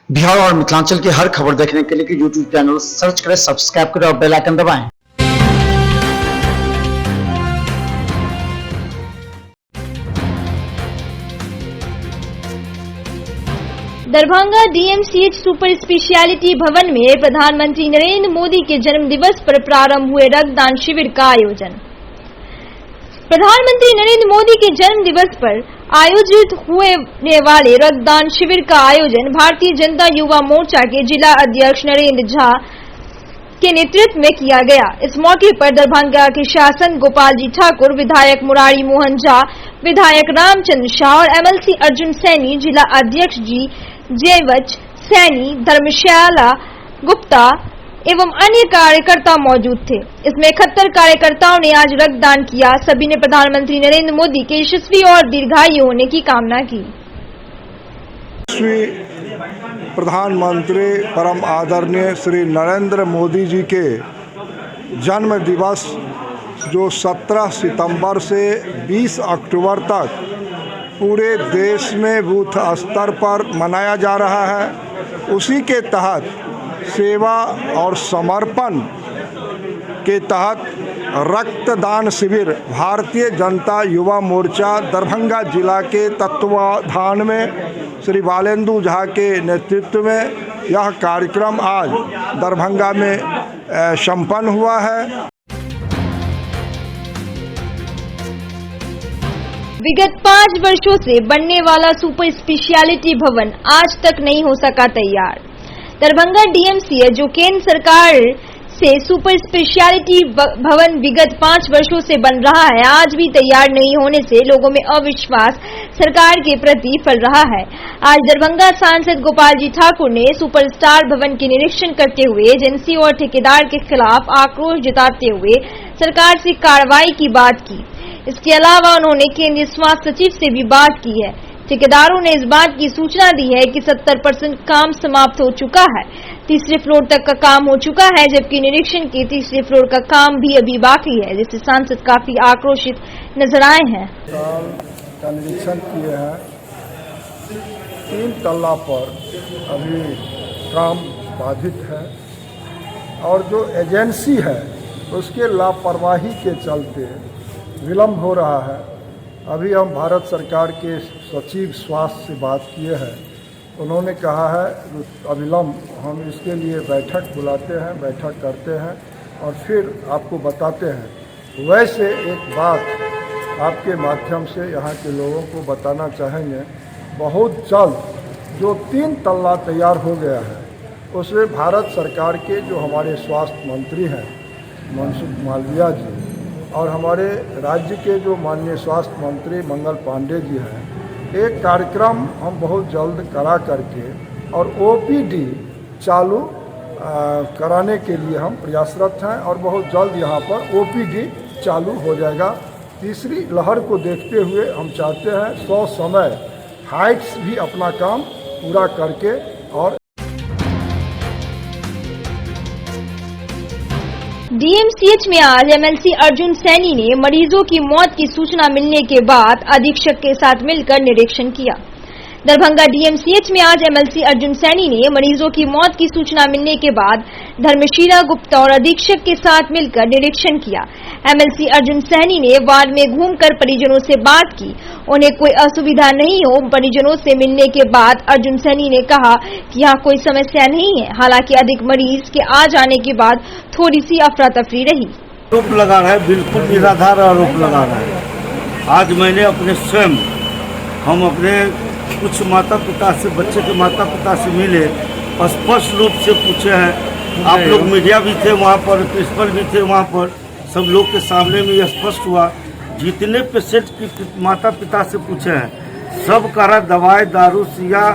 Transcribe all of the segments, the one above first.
बिहार और मिथिलांचल की हर खबर देखने के लिए यूट्यूब चैनल सर्च करें, सब्सक्राइब करें और बेल आइकन दबाएं। दरभंगा डीएमसीएच सुपर स्पेशलिटी भवन में प्रधानमंत्री नरेंद्र मोदी के जन्म दिवस पर प्रारंभ हुए रक्तदान शिविर का आयोजन। प्रधानमंत्री नरेंद्र मोदी के जन्म दिवस पर आयोजित होने वाले रक्तदान शिविर का आयोजन भारतीय जनता युवा मोर्चा के जिला अध्यक्ष नरेंद्र झा के नेतृत्व में किया गया। इस मौके पर दरभंगा के शासक गोपाल जी ठाकुर, विधायक मुरारी मोहन झा, विधायक रामचंद्र शाह और एमएलसी अर्जुन सैनी, जिला अध्यक्ष जी जयवच सैनी, धर्मशाला गुप्ता एवं अन्य कार्यकर्ता मौजूद थे। इसमें 71 कार्यकर्ताओं ने आज रक्तदान किया। सभी ने प्रधानमंत्री नरेंद्र मोदी के यशस्वी और दीर्घायु होने की कामना की। प्रधानमंत्री परम आदरणीय श्री नरेंद्र मोदी जी के जन्म दिवस जो 17 सितंबर से 20 अक्टूबर तक पूरे देश में बूथ स्तर पर मनाया जा रहा है, उसी के तहत सेवा और समर्पण के तहत रक्तदान शिविर भारतीय जनता युवा मोर्चा दरभंगा जिला के तत्वाधान में श्री बालेंदु झा के नेतृत्व में यह कार्यक्रम आज दरभंगा में संपन्न हुआ है। विगत 5 वर्षों से बनने वाला सुपर स्पेशलिटी भवन आज तक नहीं हो सका तैयार। दरभंगा डीएमसीएच जो केंद्र सरकार से सुपर स्पेशलिटी भवन विगत 5 वर्षों से बन रहा है, आज भी तैयार नहीं होने से लोगों में अविश्वास सरकार के प्रति फैल रहा है। आज दरभंगा सांसद गोपाल जी ठाकुर ने सुपरस्टार भवन के निरीक्षण करते हुए एजेंसी और ठेकेदार के खिलाफ आक्रोश जताते हुए सरकार से कार्रवाई की बात की। इसके अलावा उन्होंने केंद्रीय स्वास्थ्य सचिव से भी बात की है। ठेकेदारों ने इस बात की सूचना दी है कि 70% काम समाप्त हो चुका है, तीसरे फ्लोर तक का काम हो चुका है, जबकि निरीक्षण के तीसरे फ्लोर का काम भी अभी बाकी है, जिससे सांसद काफी आक्रोशित नजर आए हैं। का निरीक्षण किए हैं, 3 तल्ला पर अभी काम बाधित है और जो एजेंसी है उसके लापरवाही के चलते विलम्ब हो रहा है। अभी हम भारत सरकार के सचिव स्वास्थ्य से बात किए हैं, उन्होंने कहा है अविलंब हम इसके लिए बैठक बुलाते हैं, बैठक करते हैं और फिर आपको बताते हैं। वैसे एक बात आपके माध्यम से यहाँ के लोगों को बताना चाहेंगे, बहुत जल्द जो 3 तल्ला तैयार हो गया है उसमें भारत सरकार के जो हमारे स्वास्थ्य मंत्री हैं मनसुख मालविया जी और हमारे राज्य के जो माननीय स्वास्थ्य मंत्री मंगल पांडे जी हैं, एक कार्यक्रम हम बहुत जल्द करा करके और ओपीडी चालू कराने के लिए हम प्रयासरत हैं और बहुत जल्द यहाँ पर ओपीडी चालू हो जाएगा। तीसरी लहर को देखते हुए हम चाहते हैं 100 समय हाइट्स भी अपना काम पूरा करके और डीएमसीएच में आज एमएलसी अर्जुन सैनी ने मरीजों की मौत की सूचना मिलने के बाद अधीक्षक के साथ मिलकर निरीक्षण किया। दरभंगा डीएमसीएच में आज एमएलसी अर्जुन सैनी ने मरीजों की मौत की सूचना मिलने के बाद धर्मशाला गुप्ता और अधीक्षक के साथ मिलकर निरीक्षण किया। एमएलसी अर्जुन सैनी ने वार्ड में घूमकर परिजनों से बात की, उन्हें कोई असुविधा नहीं हो। परिजनों से मिलने के बाद अर्जुन सैनी ने कहा कि यहाँ कोई समस्या नहीं है। हालांकि अधिक मरीज के आ जाने के बाद थोड़ी सी अफरा तफरी रही। आरोप लगा रहा है, बिल्कुल निराधार आरोप लगा रहा है। आज मैंने अपने स्वयं हम अपने कुछ माता पिता से, बच्चे के माता पिता से मिले, स्पष्ट रूप से पूछे हैं। आप लोग मीडिया भी थे वहाँ पर, प्रिंसिपल भी थे वहाँ पर, सब लोग के सामने में यह स्पष्ट हुआ। जितने पेशेंट की माता पिता से पूछे हैं, सब कह रहा दवाई, दारू, सुइया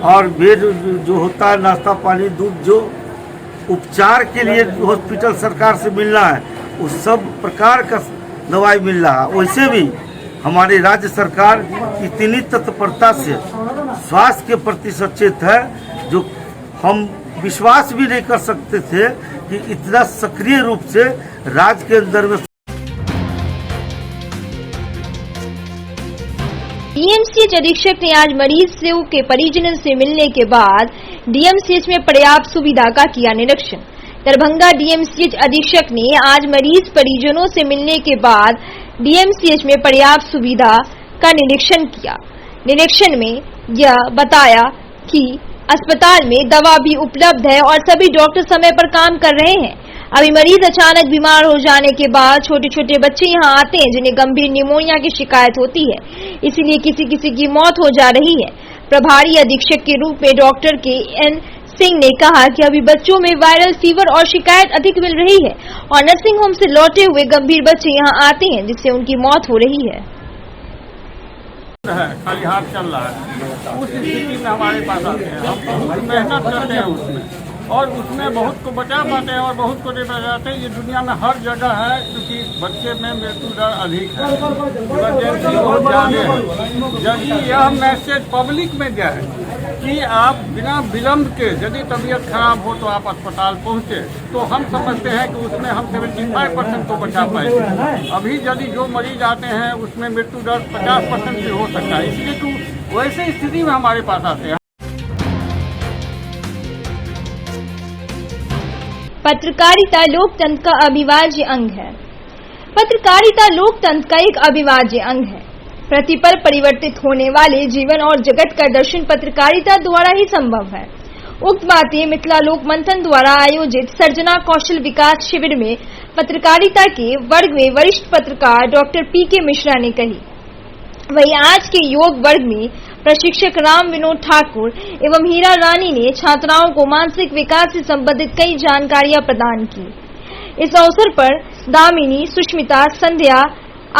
और बेड जो होता है, नाश्ता पानी, दूध, जो उपचार के लिए हॉस्पिटल सरकार से मिलना है, उस सब प्रकार का दवाई मिल रहा है। वैसे भी हमारी राज्य सरकार इतनी तत्परता से स्वास्थ्य के प्रति सचेत है, जो हम विश्वास भी नहीं कर सकते थे कि इतना सक्रिय रूप से राज्य के अंदर में डीएमसीएच अधीक्षक ने आज मरीज के परिजनों से मिलने के बाद डीएमसीएच में पर्याप्त सुविधा का किया निरीक्षण। दरभंगा डीएमसीएच अधीक्षक ने आज मरीज परिजनों से मिलने के बाद डीएमसीएच में पर्याप्त सुविधा का निरीक्षण किया। निरीक्षण में यह बताया कि अस्पताल में दवा भी उपलब्ध है और सभी डॉक्टर समय पर काम कर रहे हैं। अभी मरीज अचानक बीमार हो जाने के बाद छोटे छोटे बच्चे यहां आते हैं जिन्हें गंभीर निमोनिया की शिकायत होती है, इसीलिए किसी किसी की मौत हो जा रही है। प्रभारी अधीक्षक के रूप में डॉक्टर के.एन. सिंह ने कहा कि अभी बच्चों में वायरल फीवर और शिकायत अधिक मिल रही है और नर्सिंग होम से लौटे हुए गंभीर बच्चे यहां आते हैं जिससे उनकी मौत हो रही है। खाली हाथ चल रहा है, उस स्थिति में हमारे पास आते हैं। हम बहुत मेहनत करते हैं उसमें और उसमें बहुत को बचा पाते हैं और बहुत को नहीं बचाते हैं। ये दुनिया में हर जगह है क्योंकि बच्चे में मृत्यु दर अधिक है, इमरजेंसी बहुत ज़्यादा है। यदि यह मैसेज पब्लिक में जाए कि आप बिना विलम्ब के यदि तबीयत खराब हो तो आप अस्पताल पहुँचे, तो हम समझते हैं कि उसमें हम 75% को बचा पाएंगे। अभी यदि जो मरीज आते हैं उसमें मृत्यु दर 50% से हो सकता है, इसलिए कि वैसे स्थिति में हमारे पास आते हैं। पत्रकारिता लोकतंत्र का अविभाज्य अंग है। पत्रकारिता लोकतंत्र का एक अविभाज्य अंग है। प्रतिपल परिवर्तित होने वाले जीवन और जगत का दर्शन पत्रकारिता द्वारा ही संभव है। उक्त बातें मिथिला लोक मंथन द्वारा आयोजित सर्जना कौशल विकास शिविर में पत्रकारिता के वर्ग में वरिष्ठ पत्रकार डॉक्टर पी.के. मिश्रा ने कही। वहीं आज के योग वर्ग में प्रशिक्षक राम विनोद ठाकुर एवं हीरा रानी ने छात्राओं को मानसिक विकास से संबंधित कई जानकारियां प्रदान की। इस अवसर पर दामिनी, सुष्मिता, संध्या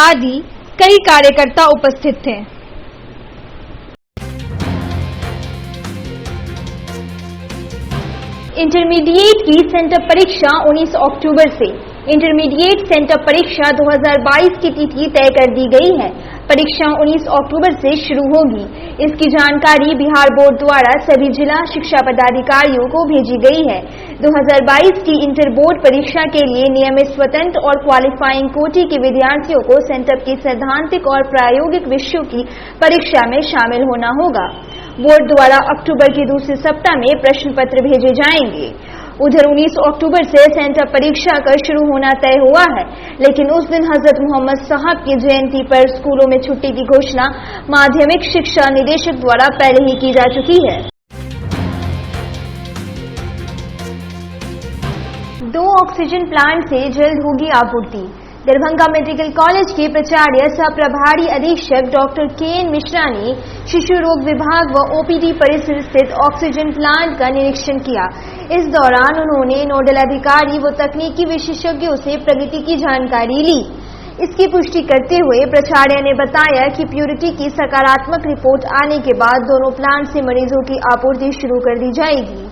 आदि कई कार्यकर्ता उपस्थित थे। इंटरमीडिएट की सेंटर परीक्षा 19 अक्टूबर से। इंटरमीडिएट सेंटर परीक्षा 2022 की तिथि तय कर दी गई है। परीक्षा 19 अक्टूबर से शुरू होगी। इसकी जानकारी बिहार बोर्ड द्वारा सभी जिला शिक्षा पदाधिकारियों को भेजी गई है। 2022 की इंटर बोर्ड परीक्षा के लिए नियमित स्वतंत्र और क्वालिफाइंग कोटि के विद्यार्थियों को सेंटर के सैद्धांतिक और प्रायोगिक विषयों की परीक्षा में शामिल होना होगा। बोर्ड द्वारा अक्टूबर के दूसरे सप्ताह में प्रश्न पत्र भेजे जाएंगे। उधर 19 अक्टूबर से सेंटर परीक्षा का शुरू होना तय हुआ है, लेकिन उस दिन हजरत मोहम्मद साहब की जयंती पर स्कूलों में छुट्टी की घोषणा माध्यमिक शिक्षा निदेशक द्वारा पहले ही की जा चुकी है। 2 ऑक्सीजन प्लांट से जल्द होगी आपूर्ति। दरभंगा मेडिकल कॉलेज के प्राचार्य सह प्रभारी अधीक्षक डॉक्टर के.एन. मिश्रा ने शिशु रोग विभाग व ओपीडी परिसर स्थित ऑक्सीजन प्लांट का निरीक्षण किया। इस दौरान उन्होंने नोडल अधिकारी व तकनीकी विशेषज्ञों से प्रगति की जानकारी ली। इसकी पुष्टि करते हुए प्राचार्य ने बताया कि प्यूरिटी की सकारात्मक रिपोर्ट आने के बाद दोनों प्लांट से मरीजों की आपूर्ति शुरू कर दी जाएगी।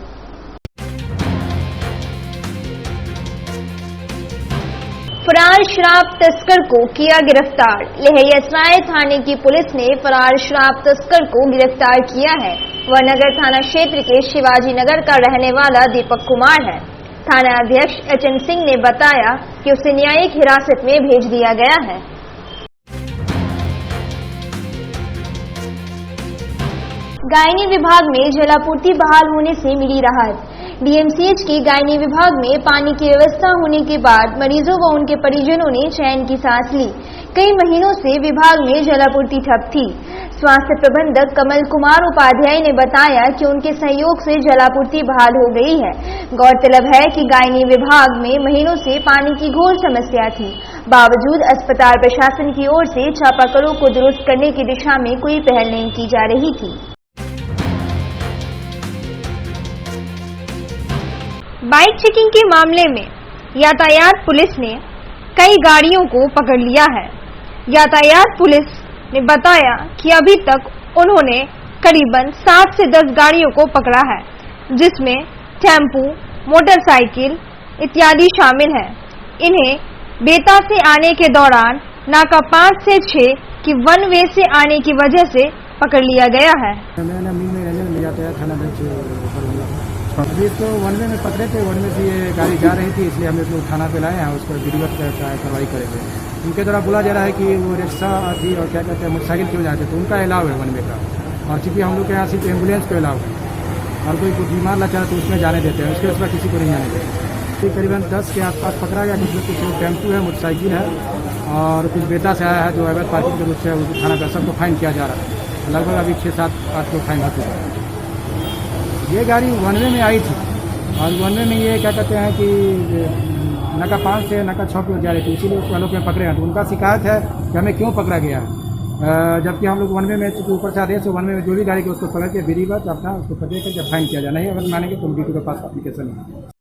फरार शराब तस्कर को किया गिरफ्तार। लहरियासराय थाने की पुलिस ने फरार शराब तस्कर को गिरफ्तार किया है। वह नगर थाना क्षेत्र के शिवाजी नगर का रहने वाला दीपक कुमार है। थाना अध्यक्ष एच.एन. सिंह ने बताया कि उसे न्यायिक हिरासत में भेज दिया गया है। गायनी विभाग में जलापूर्ति बहाल होने से मिली राहत। डीएमसीएच के गायनी विभाग में पानी की व्यवस्था होने के बाद मरीजों व उनके परिजनों ने चैन की सांस ली। कई महीनों से विभाग में जलापूर्ति ठप थी। स्वास्थ्य प्रबंधक कमल कुमार उपाध्याय ने बताया कि उनके सहयोग से जलापूर्ति बहाल हो गई है। गौरतलब है कि गायनी विभाग में महीनों से पानी की घोर समस्या थी। बावजूद अस्पताल प्रशासन की ओर से चापाकलों को दुरुस्त करने की दिशा में कोई पहल नहीं की जा रही थी। बाइक चेकिंग के मामले में यातायात पुलिस ने कई गाड़ियों को पकड़ लिया है। यातायात पुलिस ने बताया कि अभी तक उन्होंने करीबन 7 से 10 गाड़ियों को पकड़ा है, जिसमें टेम्पू, मोटरसाइकिल इत्यादि शामिल हैं। इन्हें बेता से आने के दौरान नाका 5 से 6 की वन वे से आने की वजह से पकड़ लिया गया है। अभी इसको वन वे में पकड़े थे, वन वे से ये गाड़ी जा रही थी, इसलिए हम इसको थाना पे लाए हैं, उस पर विधिवत कार्रवाई करेंगे। उनके द्वारा बोला जा रहा है कि वो रिक्शा थी और क्या कहते हैं मोटरसाइकिल क्यों जाते, तो उनका अलाव है वन वे का। और चूँकि हम लोग के यहाँ सिर्फ एम्बुलेंस को अलाव है, और कोई बीमार लाचार तो उसमें जाने देते हैं, उसके उसमें किसी को नहीं जाने देते। ये करीबन 10 के आसपास पकड़ा गया, जिसमें कुछ टेम्पू है, मोटरसाइकिल है और कुछ बेटा से आया है जो अवैध पार्किंग के रूप से थाना पर सबको फाइन किया जा रहा है। लगभग अभी 6-7-8 को फाइन हो चुका है। ये गाड़ी वन वे में आई थी और वन वे में ये क्या कहते हैं कि नाका 5 से नाका 6 पे जा रही थी, इसीलिए उसको लोग पकड़े हैं। तो उनका शिकायत है कि हमें क्यों पकड़ा गया है, जबकि हम लोग वन वे में चूँकि ऊपर से आदेश है वन वे में जो भी गाड़ी के उसको पकड़ के विधिवत अपना उसको पकड़ करके फाइन किया जाए। नहीं अगर मानेंगे तो ड्यूटी के पास एप्लीकेशन है।